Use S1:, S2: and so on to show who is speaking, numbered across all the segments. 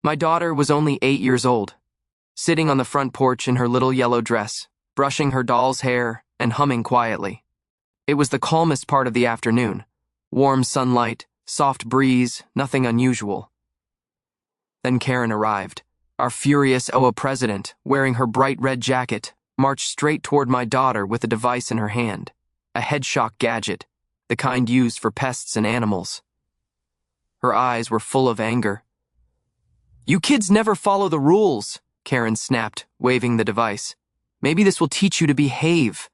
S1: My daughter was only 8 years old, sitting on the front porch in her little yellow dress, brushing her doll's hair and humming quietly. It was the calmest part of the afternoon. Warm sunlight, soft breeze, nothing unusual. Then Karen arrived. Our furious HOA president, wearing her bright red jacket, marched straight toward my daughter with a device in her hand, a head shock gadget, the kind used for pests and animals. Her eyes were full of anger. "You kids never follow the rules," Karen snapped, waving the device. "Maybe this will teach you to behave."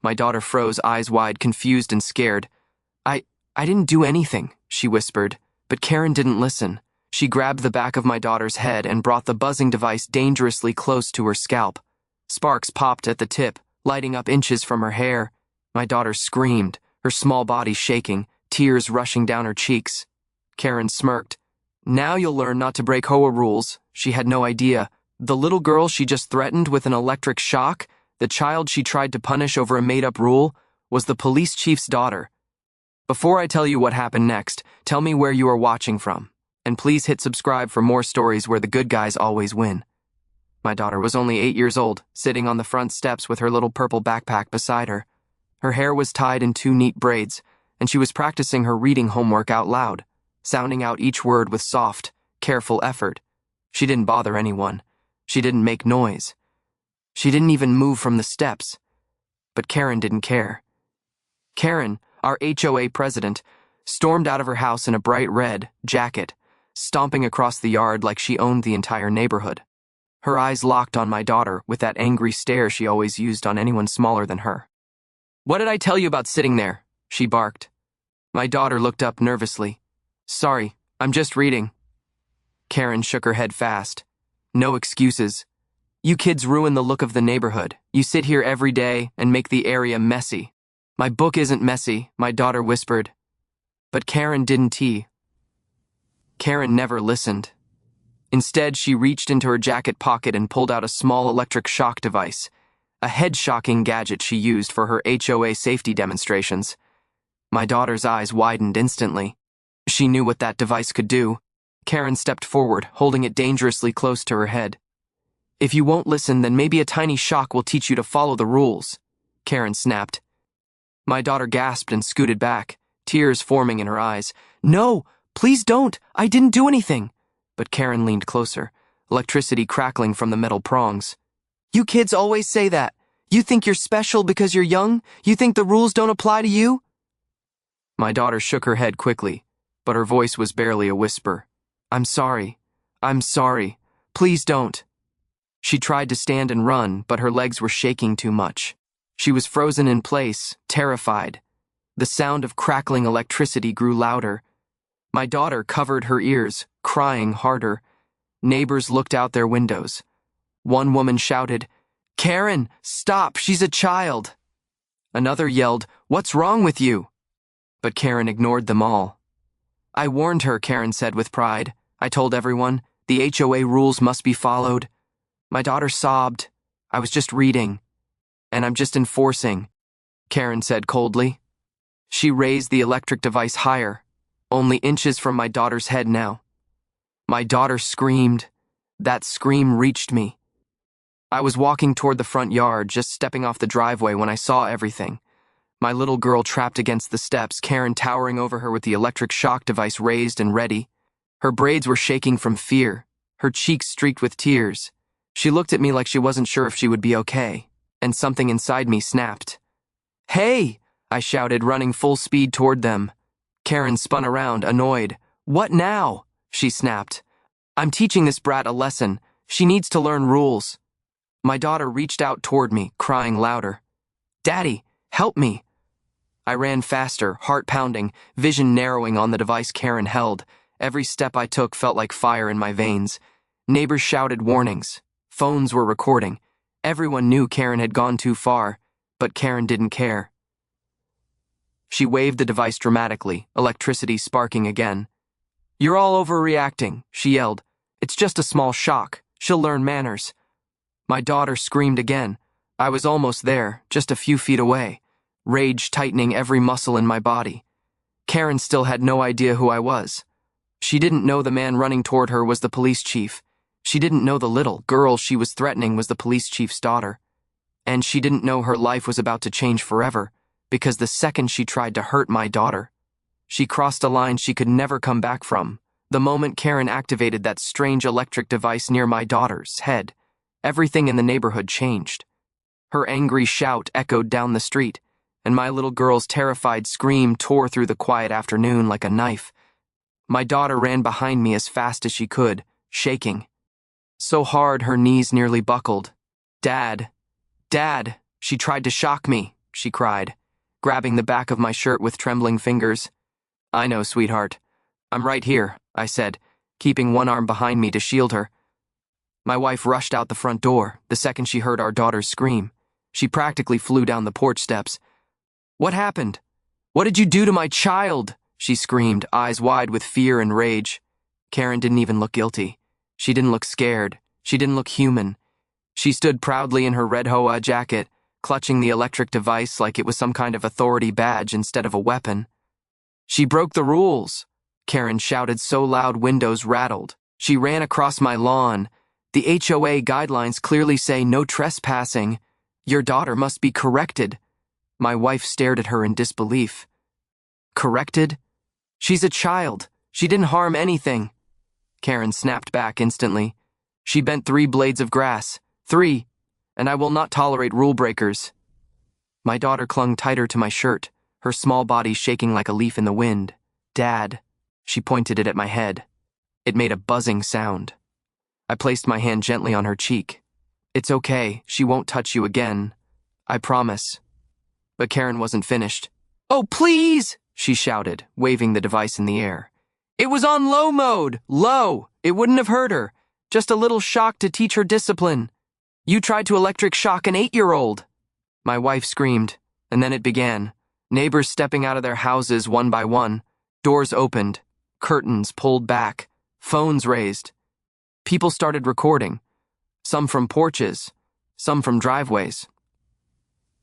S1: My daughter froze, eyes wide, confused and scared. I didn't do anything," she whispered, but Karen didn't listen. She grabbed the back of my daughter's head and brought the buzzing device dangerously close to her scalp. Sparks popped at the tip, lighting up inches from her hair. My daughter screamed, her small body shaking, tears rushing down her cheeks. Karen smirked. "Now you'll learn not to break HOA rules." She had no idea. The little girl she just threatened with an electric shock, the child she tried to punish over a made-up rule, was the police chief's daughter. Before I tell you what happened next, tell me where you are watching from. And please hit subscribe for more stories where the good guys always win. My daughter was only 8 years old, sitting on the front steps with her little purple backpack beside her. Her hair was tied in 2 neat braids, and she was practicing her reading homework out loud, sounding out each word with soft, careful effort. She didn't bother anyone. She didn't make noise. She didn't even move from the steps. But Karen didn't care. Karen, our HOA president, stormed out of her house in a bright red jacket, stomping across the yard like she owned the entire neighborhood. Her eyes locked on my daughter with that angry stare she always used on anyone smaller than her. "What did I tell you about sitting there?" she barked. My daughter looked up nervously. "Sorry, I'm just reading." Karen shook her head fast. "No excuses. You kids ruin the look of the neighborhood. You sit here every day and make the area messy." "My book isn't messy," my daughter whispered. But Karen didn't. Karen never listened. Instead, she reached into her jacket pocket and pulled out a small electric shock device, a head-shocking gadget she used for her HOA safety demonstrations. My daughter's eyes widened instantly. She knew what that device could do. Karen stepped forward, holding it dangerously close to her head. "If you won't listen, then maybe a tiny shock will teach you to follow the rules," Karen snapped. My daughter gasped and scooted back, tears forming in her eyes. "No, please don't. I didn't do anything." But Karen leaned closer, electricity crackling from the metal prongs. "You kids always say that. You think you're special because you're young? You think the rules don't apply to you?" My daughter shook her head quickly, but her voice was barely a whisper. I'm sorry. Please don't." She tried to stand and run, but her legs were shaking too much. She was frozen in place, terrified. The sound of crackling electricity grew louder. My daughter covered her ears, crying harder. Neighbors looked out their windows. One woman shouted, "Karen, stop, she's a child." Another yelled, "What's wrong with you?" But Karen ignored them all. "I warned her," Karen said with pride. "I told everyone, the HOA rules must be followed." My daughter sobbed. "I was just reading. And I'm just enforcing," Karen said coldly. She raised the electric device higher, only inches from my daughter's head now. My daughter screamed. That scream reached me. I was walking toward the front yard, just stepping off the driveway when I saw everything. My little girl trapped against the steps, Karen towering over her with the electric shock device raised and ready. Her braids were shaking from fear, her cheeks streaked with tears. She looked at me like she wasn't sure if she would be okay, and something inside me snapped. "Hey!" I shouted, running full speed toward them. Karen spun around, annoyed. "What now?" she snapped. "I'm teaching this brat a lesson. She needs to learn rules." My daughter reached out toward me, crying louder. "Daddy, help me." I ran faster, heart pounding, vision narrowing on the device Karen held. Every step I took felt like fire in my veins. Neighbors shouted warnings. Phones were recording. Everyone knew Karen had gone too far, but Karen didn't care. She waved the device dramatically, electricity sparking again. "You're all overreacting," she yelled. "It's just a small shock. She'll learn manners." My daughter screamed again. I was almost there, just a few feet away, rage tightening every muscle in my body. Karen still had no idea who I was. She didn't know the man running toward her was the police chief. She didn't know the little girl she was threatening was the police chief's daughter. And she didn't know her life was about to change forever, because the second she tried to hurt my daughter, she crossed a line she could never come back from. The moment Karen activated that strange electric device near my daughter's head, everything in the neighborhood changed. Her angry shout echoed down the street, and my little girl's terrified scream tore through the quiet afternoon like a knife. My daughter ran behind me as fast as she could, shaking so hard her knees nearly buckled. "Dad, Dad," she tried to shock me, she cried, grabbing the back of my shirt with trembling fingers. "I know, sweetheart. I'm right here," I said, keeping one arm behind me to shield her. My wife rushed out the front door the second she heard our daughter's scream. She practically flew down the porch steps. "What happened? What did you do to my child?" she screamed, eyes wide with fear and rage. Karen didn't even look guilty. She didn't look scared. She didn't look human. She stood proudly in her red HOA jacket, clutching the electric device like it was some kind of authority badge instead of a weapon. "She broke the rules," Karen shouted so loud windows rattled. "She ran across my lawn. The HOA guidelines clearly say no trespassing. Your daughter must be corrected." My wife stared at her in disbelief. "Corrected? She's a child. She didn't harm anything." Karen snapped back instantly. "She bent 3 blades of grass. 3. And I will not tolerate rule breakers." My daughter clung tighter to my shirt, her small body shaking like a leaf in the wind. "Dad." She pointed it at my head. It made a buzzing sound. I placed my hand gently on her cheek. "It's okay. She won't touch you again. I promise." But Karen wasn't finished. "Oh, please!" she shouted, waving the device in the air. "It was on low mode. Low. It wouldn't have hurt her. Just a little shock to teach her discipline. You tried to electric shock an 8-year-old. My wife screamed, and then it began. Neighbors stepping out of their houses one by one. Doors opened. Curtains pulled back. Phones raised. People started recording. Some from porches. Some from driveways.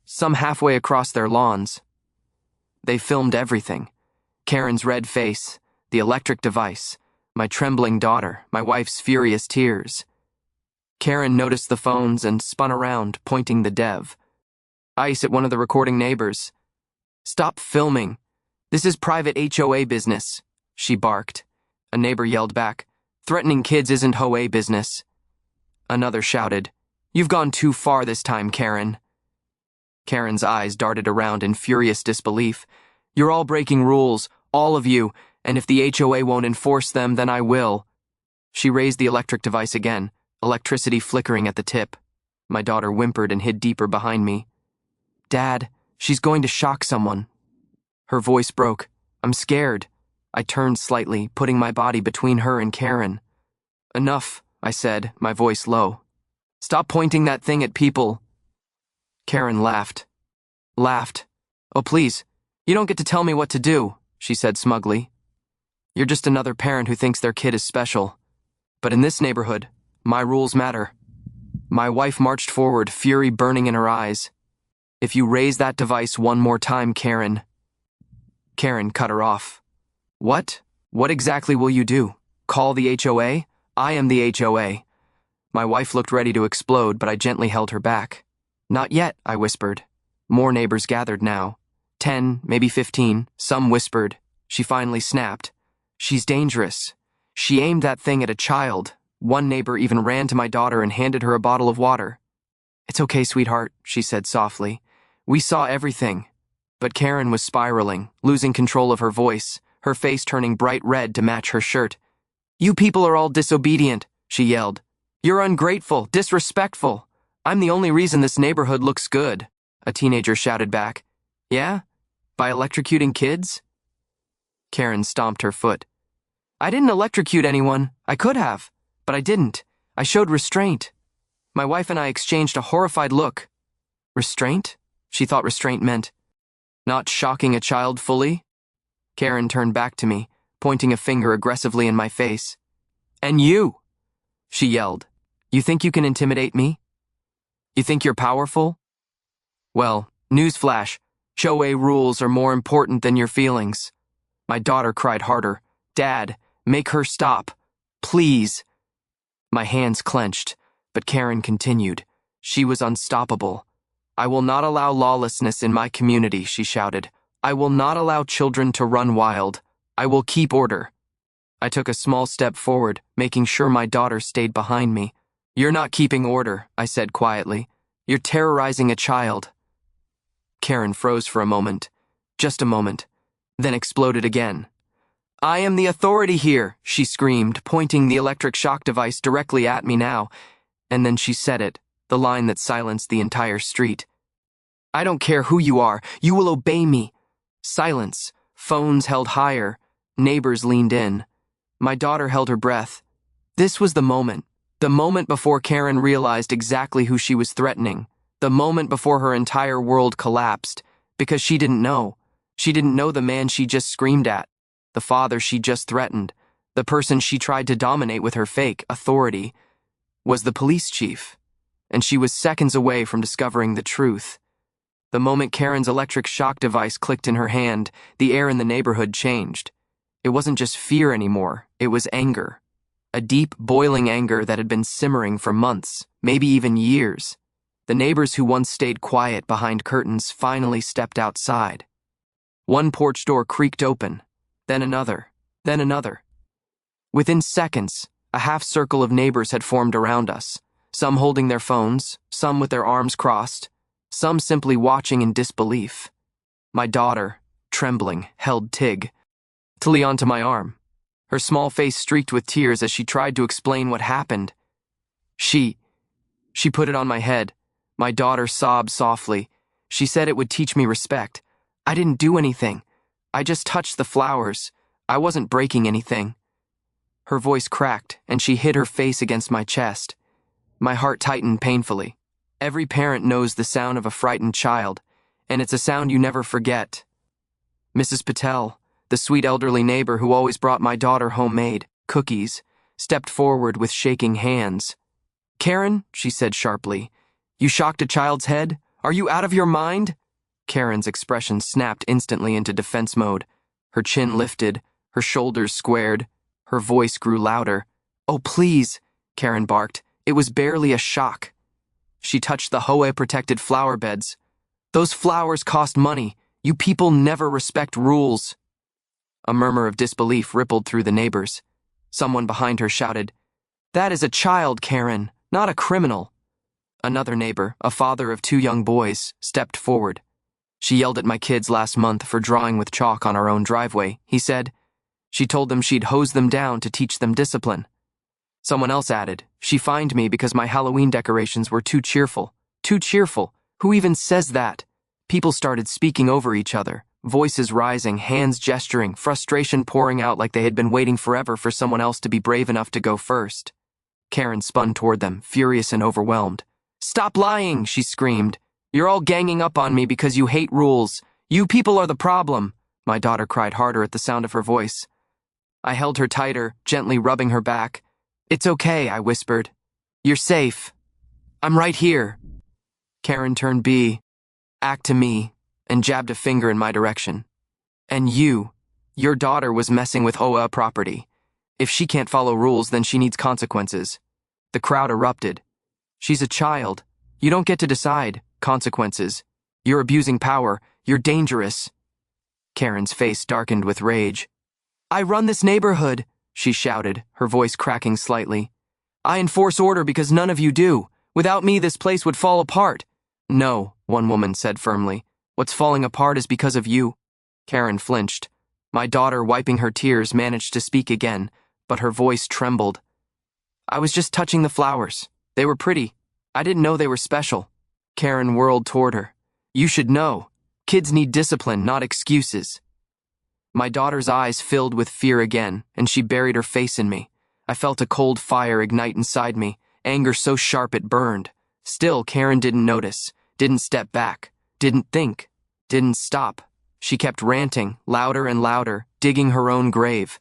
S1: Some halfway across their lawns. They filmed everything. Karen's red face, the electric device, my trembling daughter, my wife's furious tears. Karen noticed the phones and spun around, pointing the dev. Ice at one of the recording neighbors. "Stop filming. This is private HOA business," she barked. A neighbor yelled back, "Threatening kids isn't HOA business." Another shouted, "You've gone too far this time, Karen." Karen's eyes darted around in furious disbelief. "You're all breaking rules, all of you, and if the HOA won't enforce them, then I will." She raised the electric device again, electricity flickering at the tip. My daughter whimpered and hid deeper behind me. "Dad, she's going to shock someone." Her voice broke. "I'm scared." I turned slightly, putting my body between her and Karen. "Enough," I said, my voice low. "Stop pointing that thing at people." Karen laughed. "Oh, please, you don't get to tell me what to do," she said smugly. "You're just another parent who thinks their kid is special. But in this neighborhood, my rules matter." My wife marched forward, fury burning in her eyes. "If you raise that device one more time, Karen." Karen cut her off. "What? What exactly will you do? Call the HOA? I am the HOA." My wife looked ready to explode, but I gently held her back. "Not yet," I whispered. More neighbors gathered now. 10, maybe 15, some whispered. She finally snapped. "She's dangerous. She aimed that thing at a child." One neighbor even ran to my daughter and handed her a bottle of water. "It's okay, sweetheart," she said softly. "We saw everything." But Karen was spiraling, losing control of her voice, her face turning bright red to match her shirt. "You people are all disobedient," she yelled. "You're ungrateful, disrespectful. I'm the only reason this neighborhood looks good," a teenager shouted back. "Yeah? By electrocuting kids?" Karen stomped her foot. "I didn't electrocute anyone. I could have, but I didn't. I showed restraint." My wife and I exchanged a horrified look. Restraint? She thought restraint meant not shocking a child fully? Karen turned back to me, pointing a finger aggressively in my face. "And you," she yelled. "You think you can intimidate me? You think you're powerful? Well, newsflash, HOA rules are more important than your feelings." My daughter cried harder. "Dad, Make her stop. Please. My hands clenched, but Karen continued. She was unstoppable. I will not allow lawlessness in my community, she shouted. I will not allow children to run wild. I will keep order. I took a small step forward, making sure my daughter stayed behind me. You're not keeping order, I said quietly. You're terrorizing a child. Karen froze for a moment. Just a moment. Then exploded again. I am the authority here, she screamed, pointing the electric shock device directly at me now. And then she said it, the line that silenced the entire street. I don't care who you are. You will obey me. Silence. Phones held higher. Neighbors leaned in. My daughter held her breath. This was the moment before Karen realized exactly who she was threatening, the moment before her entire world collapsed, because she didn't know. She didn't know the man she just screamed at, the father she just threatened, the person she tried to dominate with her fake authority, was the police chief, and she was seconds away from discovering the truth. The moment Karen's electric shock device clicked in her hand, the air in the neighborhood changed. It wasn't just fear anymore, it was anger. A deep, boiling anger that had been simmering for months, maybe even years. The neighbors who once stayed quiet behind curtains finally stepped outside. One porch door creaked open, then another, then another. Within seconds, a half circle of neighbors had formed around us, some holding their phones, some with their arms crossed, some simply watching in disbelief. My daughter, trembling, held Tig onto my arm, her small face streaked with tears as she tried to explain what happened. She put it on my head. My daughter sobbed softly. She said it would teach me respect. I didn't do anything. I just touched the flowers. I wasn't breaking anything. Her voice cracked, and she hid her face against my chest. My heart tightened painfully. Every parent knows the sound of a frightened child, and it's a sound you never forget. Mrs. Patel, the sweet elderly neighbor who always brought my daughter homemade cookies, stepped forward with shaking hands. Karen, she said sharply, you shocked a child's head? Are you out of your mind? Karen's expression snapped instantly into defense mode. Her chin lifted, her shoulders squared, her voice grew louder. Oh, please, Karen barked. It was barely a shock. She touched the HOA-protected flower beds. Those flowers cost money. You people never respect rules. A murmur of disbelief rippled through the neighbors. Someone behind her shouted, That is a child, Karen, not a criminal. Another neighbor, a father of 2 young boys, stepped forward. She yelled at my kids last month for drawing with chalk on our own driveway, he said. She told them she'd hose them down to teach them discipline. Someone else added, She fined me because my Halloween decorations were too cheerful. Too cheerful? Who even says that? People started speaking over each other, voices rising, hands gesturing, frustration pouring out like they had been waiting forever for someone else to be brave enough to go first. Karen spun toward them, furious and overwhelmed. Stop lying, she screamed. You're all ganging up on me because you hate rules. You people are the problem. My daughter cried harder at the sound of her voice. I held her tighter, gently rubbing her back. It's okay, I whispered. You're safe. I'm right here. Karen turned back to me, and jabbed a finger in my direction. And your daughter was messing with HOA property. If she can't follow rules, then she needs consequences. The crowd erupted. She's a child. You don't get to decide. Consequences. You're abusing power. You're dangerous. Karen's face darkened with rage. I run this neighborhood, she shouted, her voice cracking slightly. I enforce order because none of you do. Without me, this place would fall apart. No, one woman said firmly. What's falling apart is because of you. Karen flinched. My daughter, wiping her tears, managed to speak again, but her voice trembled. I was just touching the flowers. They were pretty. I didn't know they were special. Karen whirled toward her. You should know. Kids need discipline, not excuses. My daughter's eyes filled with fear again, and she buried her face in me. I felt a cold fire ignite inside me, anger so sharp it burned. Still, Karen didn't notice, didn't step back, didn't think, didn't stop. She kept ranting, louder and louder, digging her own grave.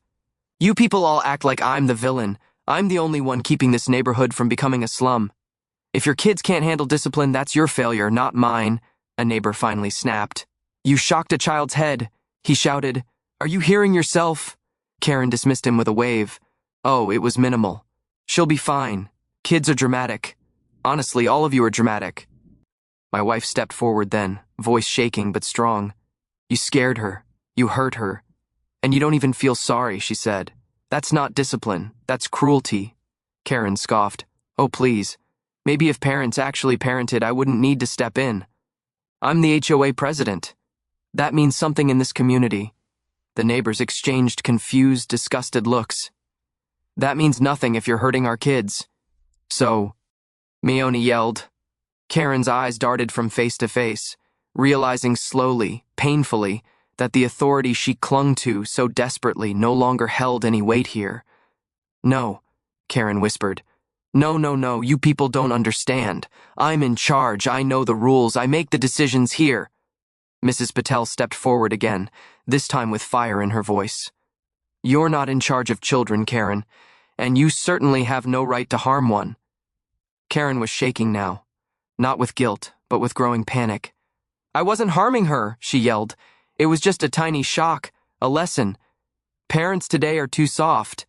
S1: You people all act like I'm the villain. I'm the only one keeping this neighborhood from becoming a slum. If your kids can't handle discipline, that's your failure, not mine, a neighbor finally snapped. You shocked a child's head, he shouted. Are you hearing yourself? Karen dismissed him with a wave. Oh, it was minimal. She'll be fine. Kids are dramatic. Honestly, all of you are dramatic. My wife stepped forward then, voice shaking but strong. You scared her. You hurt her. And you don't even feel sorry, she said. That's not discipline. That's cruelty. Karen scoffed. Oh, please. Maybe if parents actually parented, I wouldn't need to step in. I'm the HOA president. That means something in this community. The neighbors exchanged confused, disgusted looks. That means nothing if you're hurting our kids. So, Mione yelled. Karen's eyes darted from face to face, realizing slowly, painfully, that the authority she clung to so desperately no longer held any weight here. No, Karen whispered. No, you people don't understand. I'm in charge, I know the rules, I make the decisions here. Mrs. Patel stepped forward again, this time with fire in her voice. You're not in charge of children, Karen, and you certainly have no right to harm one. Karen was shaking now, not with guilt, but with growing panic. I wasn't harming her, she yelled. It was just a tiny shock, a lesson. Parents today are too soft.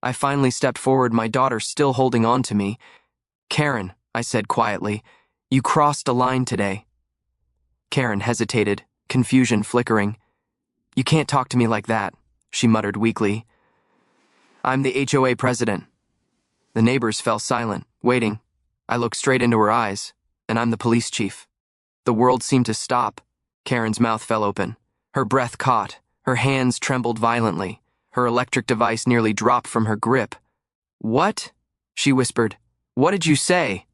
S1: I finally stepped forward, my daughter still holding on to me. Karen, I said quietly, you crossed a line today. Karen hesitated, confusion flickering. You can't talk to me like that, she muttered weakly. I'm the HOA president. The neighbors fell silent, waiting. I looked straight into her eyes, and I'm the police chief. The world seemed to stop. Karen's mouth fell open. Her breath caught. Her hands trembled violently. Her electric device nearly dropped from her grip. What? She whispered. What did you say?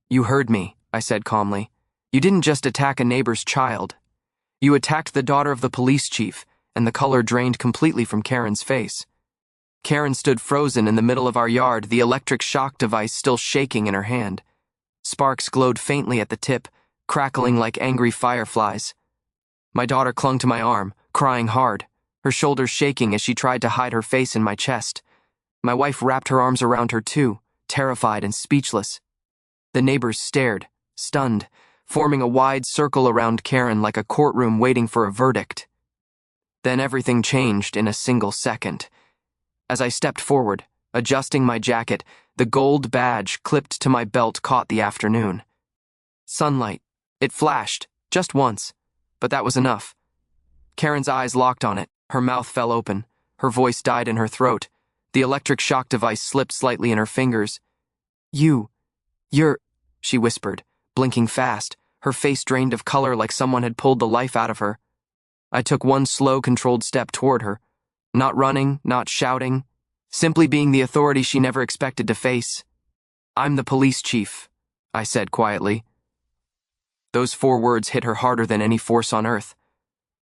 S1: You heard me, I said calmly. You didn't just attack a neighbor's child. You attacked the daughter of the police chief, and the color drained completely from Karen's face. Karen stood frozen in the middle of our yard, the electric shock device still shaking in her hand. Sparks glowed faintly at the tip, crackling like angry fireflies. My daughter clung to my arm, crying hard, her shoulders shaking as she tried to hide her face in my chest. My wife wrapped her arms around her too, terrified and speechless. The neighbors stared, stunned, forming a wide circle around Karen like a courtroom waiting for a verdict. Then everything changed in a single second. As I stepped forward, adjusting my jacket, the gold badge clipped to my belt caught the afternoon. Sunlight. It flashed, just once, but that was enough. Karen's eyes locked on it, her mouth fell open, her voice died in her throat. The electric shock device slipped slightly in her fingers. You're, she whispered, blinking fast, her face drained of color like someone had pulled the life out of her. I took one slow, controlled step toward her, not running, not shouting, simply being the authority she never expected to face. I'm the police chief, I said quietly. Those 4 words hit her harder than any force on earth.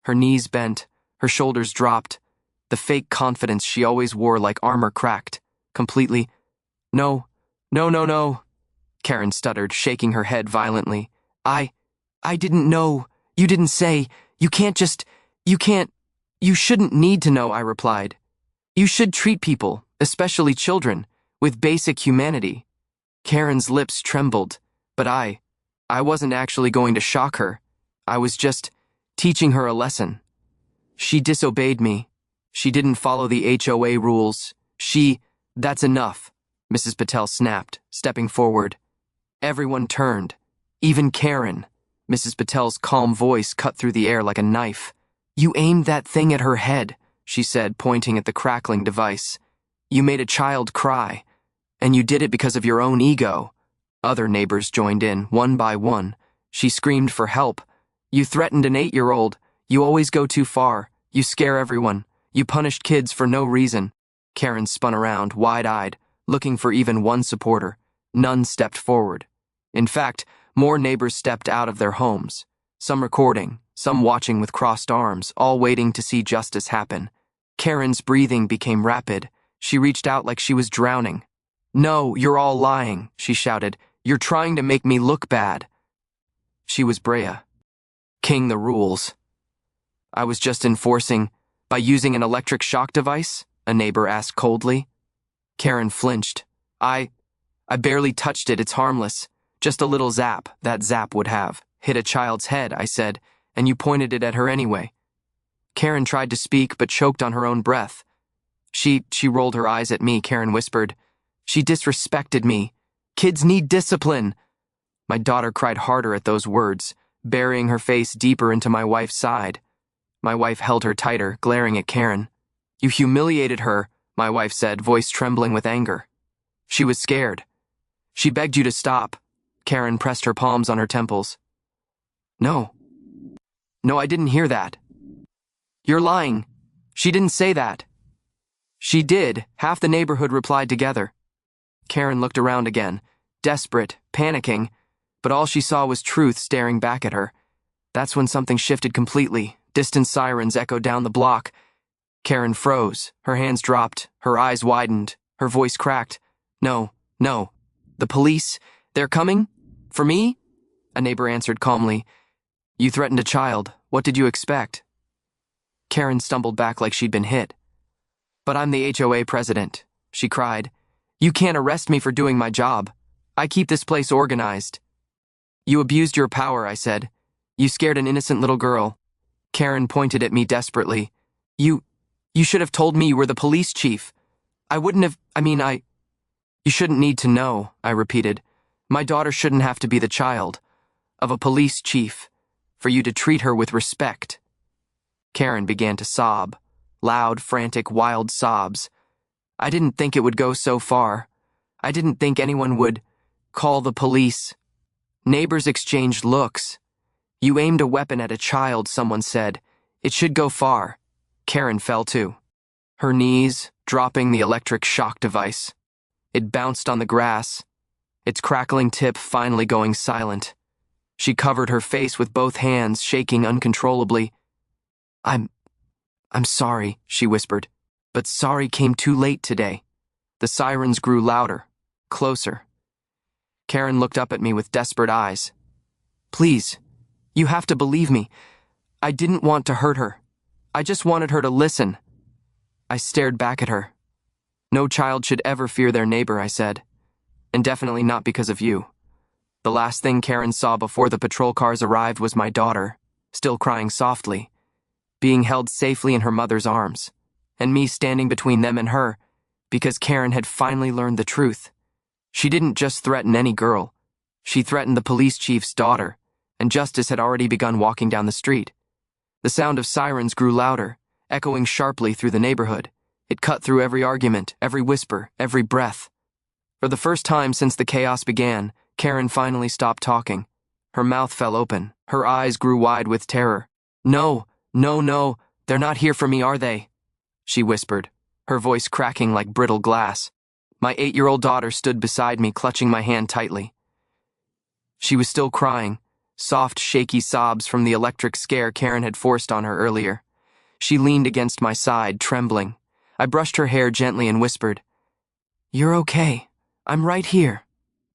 S1: Her knees bent, her shoulders dropped, the fake confidence she always wore like armor cracked, completely. No, Karen stuttered, shaking her head violently. I didn't know. You didn't say. You shouldn't need to know, I replied. You should treat people, especially children, with basic humanity. Karen's lips trembled, but I wasn't actually going to shock her. I was just teaching her a lesson. She disobeyed me. She didn't follow the HOA rules. That's enough, Mrs. Patel snapped, stepping forward. Everyone turned, even Karen. Mrs. Patel's calm voice cut through the air like a knife. You aimed that thing at her head, she said, pointing at the crackling device. You made a child cry, and you did it because of your own ego. Other neighbors joined in, one by one. She screamed for help. You threatened an 8-year-old. You always go too far. You scare everyone. You punished kids for no reason. Karen spun around, wide-eyed, looking for even one supporter. None stepped forward. In fact, more neighbors stepped out of their homes. Some recording, some watching with crossed arms, all waiting to see justice happen. Karen's breathing became rapid. She reached out like she was drowning. No, you're all lying, she shouted. You're trying to make me look bad. She was Brea. King the rules. I was just enforcing, by using an electric shock device, a neighbor asked coldly. Karen flinched. I barely touched it, it's harmless. Just a little zap, that zap would have. Hit a child's head, I said, and you pointed it at her anyway. Karen tried to speak but choked on her own breath. She rolled her eyes at me, Karen whispered. She disrespected me. Kids need discipline. My daughter cried harder at those words, burying her face deeper into my wife's side. My wife held her tighter, glaring at Karen. You humiliated her, my wife said, voice trembling with anger. She was scared. She begged you to stop. Karen pressed her palms on her temples. No. No, I didn't hear that. You're lying. She didn't say that. She did, half the neighborhood replied together. Karen looked around again, desperate, panicking, but all she saw was truth staring back at her. That's when something shifted completely. Distant sirens echoed down the block. Karen froze, her hands dropped, her eyes widened, her voice cracked. No. The police, they're coming? For me? A neighbor answered calmly. You threatened a child. What did you expect? Karen stumbled back like she'd been hit. But I'm the HOA president, she cried. You can't arrest me for doing my job. I keep this place organized. You abused your power, I said. You scared an innocent little girl. Karen pointed at me desperately. You should have told me you were the police chief. I wouldn't have, You shouldn't need to know, I repeated. My daughter shouldn't have to be the child of a police chief, for you to treat her with respect. Karen began to sob, loud, frantic, wild sobs. I didn't think it would go so far. I didn't think anyone would call the police. Neighbors exchanged looks. You aimed a weapon at a child, someone said. It should go far. Karen fell too, her knees dropping the electric shock device. It bounced on the grass, its crackling tip finally going silent. She covered her face with both hands, shaking uncontrollably. I'm sorry, she whispered, but sorry came too late today. The sirens grew louder, closer. Karen looked up at me with desperate eyes. Please, you have to believe me. I didn't want to hurt her. I just wanted her to listen. I stared back at her. No child should ever fear their neighbor, I said. And definitely not because of you. The last thing Karen saw before the patrol cars arrived was my daughter, still crying softly, being held safely in her mother's arms, and me standing between them and her, because Karen had finally learned the truth. She didn't just threaten any girl. She threatened the police chief's daughter, and justice had already begun walking down the street. The sound of sirens grew louder, echoing sharply through the neighborhood. It cut through every argument, every whisper, every breath. For the first time since the chaos began, Karen finally stopped talking. Her mouth fell open, her eyes grew wide with terror. No, they're not here for me, are they? She whispered, her voice cracking like brittle glass. My 8-year-old daughter stood beside me, clutching my hand tightly. She was still crying, soft, shaky sobs from the electric scare Karen had forced on her earlier. She leaned against my side, trembling. I brushed her hair gently and whispered, You're okay. I'm right here.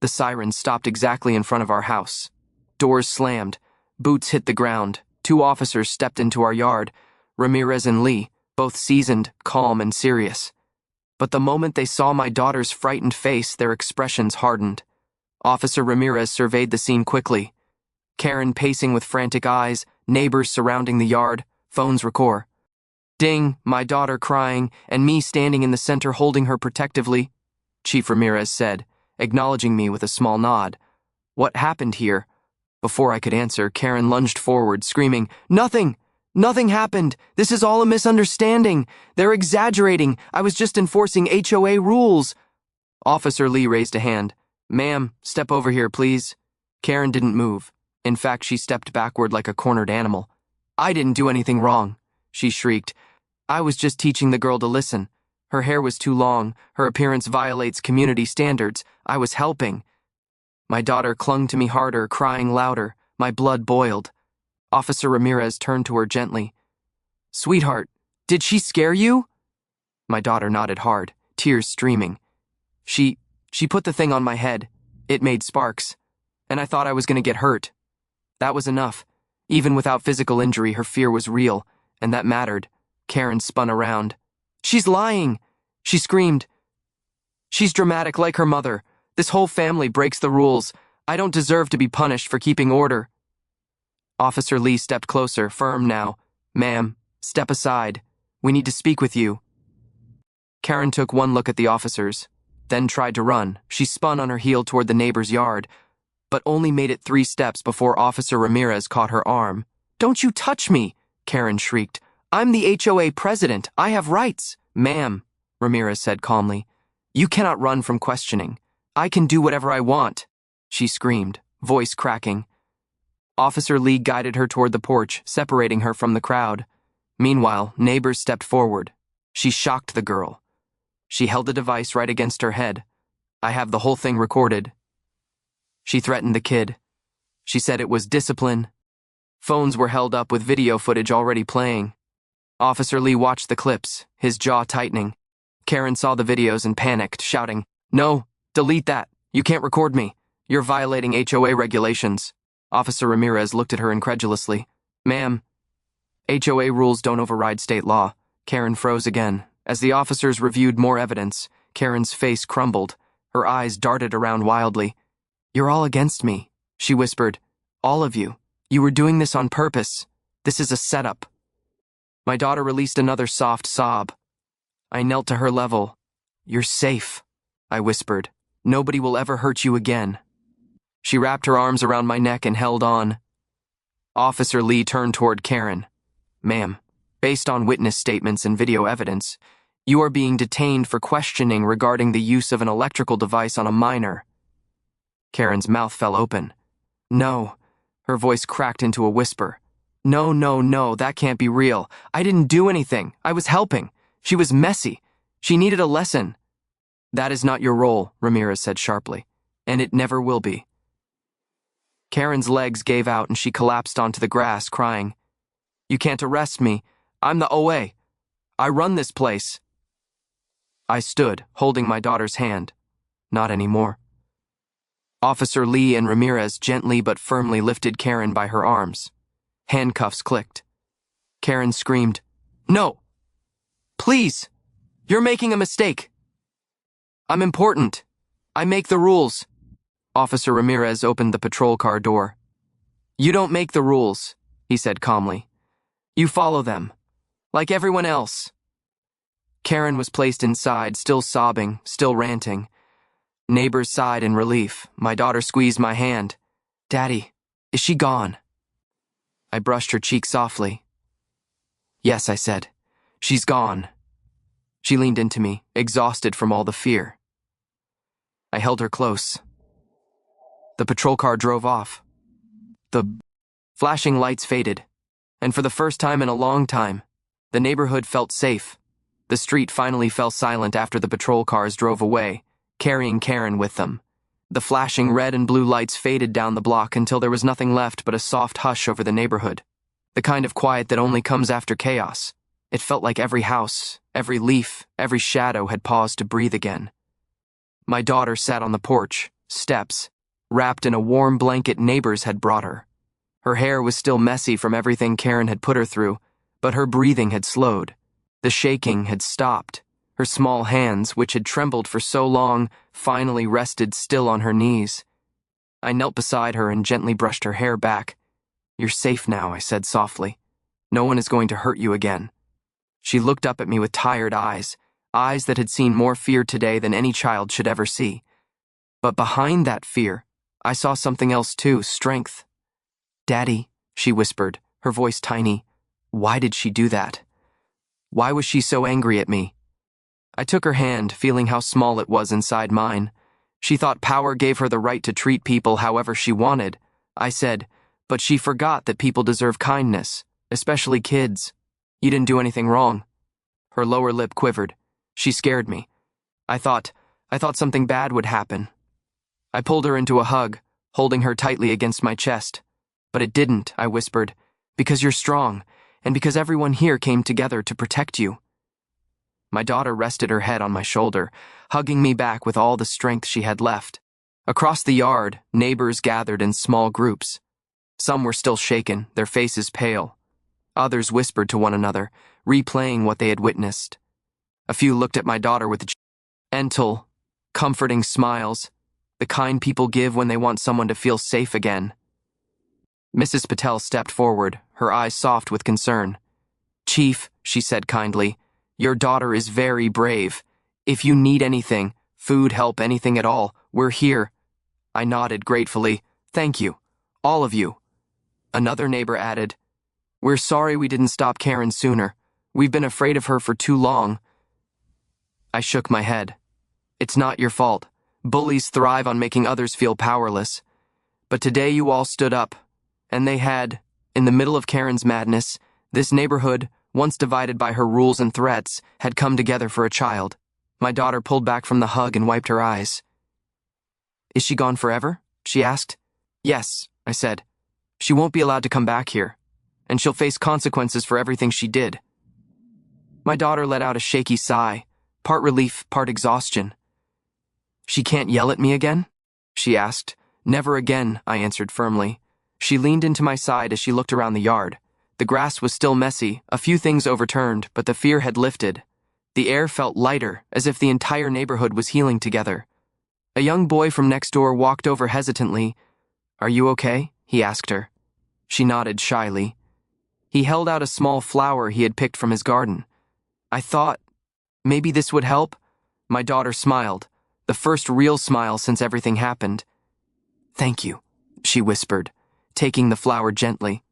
S1: The sirens stopped exactly in front of our house. Doors slammed. Boots hit the ground. 2 officers stepped into our yard, Ramirez and Lee, both seasoned, calm, and serious. But the moment they saw my daughter's frightened face, their expressions hardened. Officer Ramirez surveyed the scene quickly. Karen pacing with frantic eyes, neighbors surrounding the yard, phones record. Ding, my daughter crying, and me standing in the center holding her protectively. Chief Ramirez said, acknowledging me with a small nod. What happened here? Before I could answer, Karen lunged forward, screaming, Nothing! Nothing happened! This is all a misunderstanding! They're exaggerating! I was just enforcing HOA rules! Officer Lee raised a hand. Ma'am, step over here, please. Karen didn't move. In fact, she stepped backward like a cornered animal. I didn't do anything wrong, she shrieked. I was just teaching the girl to listen. Her hair was too long. Her appearance violates community standards. I was helping. My daughter clung to me harder, crying louder. My blood boiled. Officer Ramirez turned to her gently. Sweetheart, did she scare you? My daughter nodded hard, tears streaming. She put the thing on my head. It made sparks. And I thought I was going to get hurt. That was enough. Even without physical injury, her fear was real, and that mattered. Karen spun around. She's lying! She screamed. She's dramatic like her mother. This whole family breaks the rules. I don't deserve to be punished for keeping order. Officer Lee stepped closer, firm now. Ma'am, step aside. We need to speak with you. Karen took one look at the officers, then tried to run. She spun on her heel toward the neighbor's yard, but only made it 3 steps before Officer Ramirez caught her arm. "Don't you touch me!" Karen shrieked. "I'm the HOA president. I have rights." "Ma'am," Ramirez said calmly, "you cannot run from questioning. I can do whatever I want," she screamed, voice cracking. Officer Lee guided her toward the porch, separating her from the crowd. Meanwhile, neighbors stepped forward. She shocked the girl. She held the device right against her head. "I have the whole thing recorded." She threatened the kid. She said it was discipline. Phones were held up with video footage already playing. Officer Lee watched the clips, his jaw tightening. Karen saw the videos and panicked, shouting, "No, delete that. You can't record me. You're violating HOA regulations." Officer Ramirez looked at her incredulously. "Ma'am, HOA rules don't override state law." Karen froze again. As the officers reviewed more evidence, Karen's face crumbled. Her eyes darted around wildly. "You're all against me," she whispered. "All of you. You were doing this on purpose. This is a setup." My daughter released another soft sob. I knelt to her level. "You're safe," I whispered. "Nobody will ever hurt you again." She wrapped her arms around my neck and held on. Officer Lee turned toward Karen. "Ma'am, based on witness statements and video evidence, you are being detained for questioning regarding the use of an electrical device on a minor." Karen's mouth fell open. "No." Her voice cracked into a whisper. "No, no, no, that can't be real. I didn't do anything. I was helping. She was messy. She needed a lesson." "That is not your role," Ramirez said sharply, "and it never will be." Karen's legs gave out and she collapsed onto the grass, crying, "You can't arrest me. I'm the OA. I run this place." I stood, holding my daughter's hand. Not anymore. Officer Lee and Ramirez gently but firmly lifted Karen by her arms. Handcuffs clicked. Karen screamed, "No! Please! You're making a mistake! I'm important! I make the rules!" Officer Ramirez opened the patrol car door. "You don't make the rules," he said calmly. "You follow them, like everyone else." Karen was placed inside, still sobbing, still ranting. Neighbors sighed in relief. My daughter squeezed my hand. "Daddy, is she gone?" I brushed her cheek softly. "Yes," I said. "She's gone." She leaned into me, exhausted from all the fear. I held her close. The patrol car drove off. The flashing lights faded, and for the first time in a long time, the neighborhood felt safe. The street finally fell silent after the patrol cars drove away, carrying Karen with them. The flashing red and blue lights faded down the block until there was nothing left but a soft hush over the neighborhood. The kind of quiet that only comes after chaos. It felt like every house, every leaf, every shadow had paused to breathe again. My daughter sat on the porch, steps, wrapped in a warm blanket neighbors had brought her. Her hair was still messy from everything Karen had put her through, but her breathing had slowed. The shaking had stopped. Her small hands, which had trembled for so long, finally rested still on her knees. I knelt beside her and gently brushed her hair back. "You're safe now," I said softly. "No one is going to hurt you again." She looked up at me with tired eyes, eyes that had seen more fear today than any child should ever see. But behind that fear, I saw something else too, strength. "Daddy," she whispered, her voice tiny, "why did she do that? Why was she so angry at me?" I took her hand, feeling how small it was inside mine. She thought power gave her the right to treat people however she wanted. I said, "But she forgot that people deserve kindness, especially kids. You didn't do anything wrong." Her lower lip quivered. She scared me. I thought something bad would happen. I pulled her into a hug, holding her tightly against my chest. "But it didn't," I whispered, "because you're strong, and because everyone here came together to protect you." My daughter rested her head on my shoulder, hugging me back with all the strength she had left. Across the yard, neighbors gathered in small groups. Some were still shaken, their faces pale. Others whispered to one another, replaying what they had witnessed. A few looked at my daughter with gentle, comforting smiles, the kind people give when they want someone to feel safe again. Mrs. Patel stepped forward, her eyes soft with concern. "Chief," she said kindly, "your daughter is very brave. If you need anything, food, help, anything at all, we're here. I nodded gratefully. Thank you. All of you. Another neighbor added, we're sorry we didn't stop Karen sooner. We've been afraid of her for too long. I shook my head. It's not your fault. Bullies thrive on making others feel powerless. But today you all stood up, and they had, in the middle of Karen's madness, this neighborhood, once divided by her rules and threats, had come together for a child. My daughter pulled back from the hug and wiped her eyes. Is she gone forever? She asked. Yes, I said. She won't be allowed to come back here, and she'll face consequences for everything she did. My daughter let out a shaky sigh, part relief, part exhaustion. She can't yell at me again? She asked. Never again, I answered firmly. She leaned into my side as she looked around the yard. The grass was still messy, a few things overturned, but the fear had lifted. The air felt lighter, as if the entire neighborhood was healing together. A young boy from next door walked over hesitantly. Are you okay? He asked her. She nodded shyly. He held out a small flower he had picked from his garden. I thought, maybe this would help? My daughter smiled, the first real smile since everything happened. Thank you, she whispered, taking the flower gently.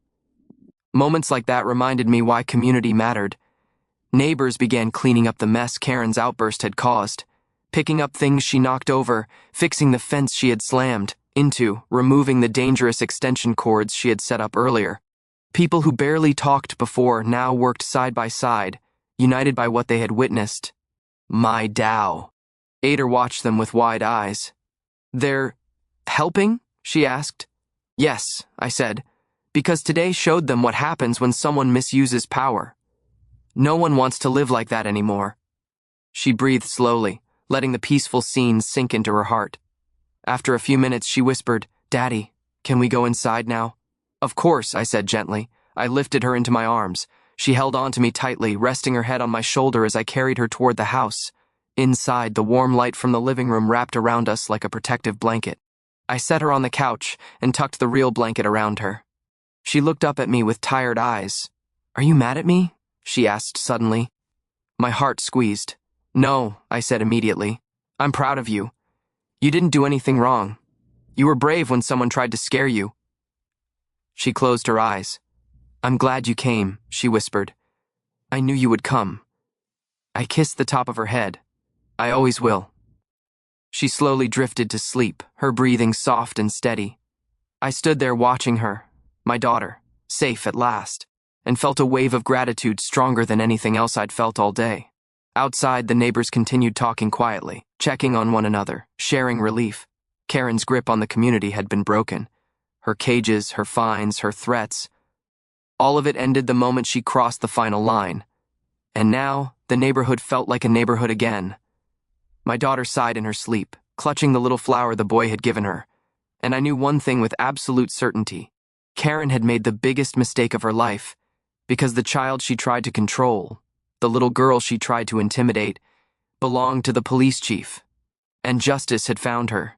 S1: Moments like that reminded me why community mattered. Neighbors began cleaning up the mess Karen's outburst had caused, picking up things she knocked over, fixing the fence she had slammed into, removing the dangerous extension cords she had set up earlier. People who barely talked before now worked side by side, united by what they had witnessed. My Tao. Ada watched them with wide eyes. They're helping? She asked. Yes, I said, because today showed them what happens when someone misuses power. No one wants to live like that anymore. She breathed slowly, letting the peaceful scene sink into her heart. After a few minutes, she whispered, Daddy, can we go inside now? Of course, I said gently. I lifted her into my arms. She held on to me tightly, resting her head on my shoulder as I carried her toward the house. Inside, the warm light from the living room wrapped around us like a protective blanket. I set her on the couch and tucked the real blanket around her. She looked up at me with tired eyes. Are you mad at me? She asked suddenly. My heart squeezed. No, I said immediately. I'm proud of you. You didn't do anything wrong. You were brave when someone tried to scare you. She closed her eyes. I'm glad you came, she whispered. I knew you would come. I kissed the top of her head. I always will. She slowly drifted to sleep, her breathing soft and steady. I stood there watching her, my daughter, safe at last, and felt a wave of gratitude stronger than anything else I'd felt all day. Outside, the neighbors continued talking quietly, checking on one another, sharing relief. Karen's grip on the community had been broken. Her cages, her fines, her threats. All of it ended the moment she crossed the final line. And now, the neighborhood felt like a neighborhood again. My daughter sighed in her sleep, clutching the little flower the boy had given her. And I knew one thing with absolute certainty. Karen had made the biggest mistake of her life, because the child she tried to control, the little girl she tried to intimidate, belonged to the police chief. And justice had found her.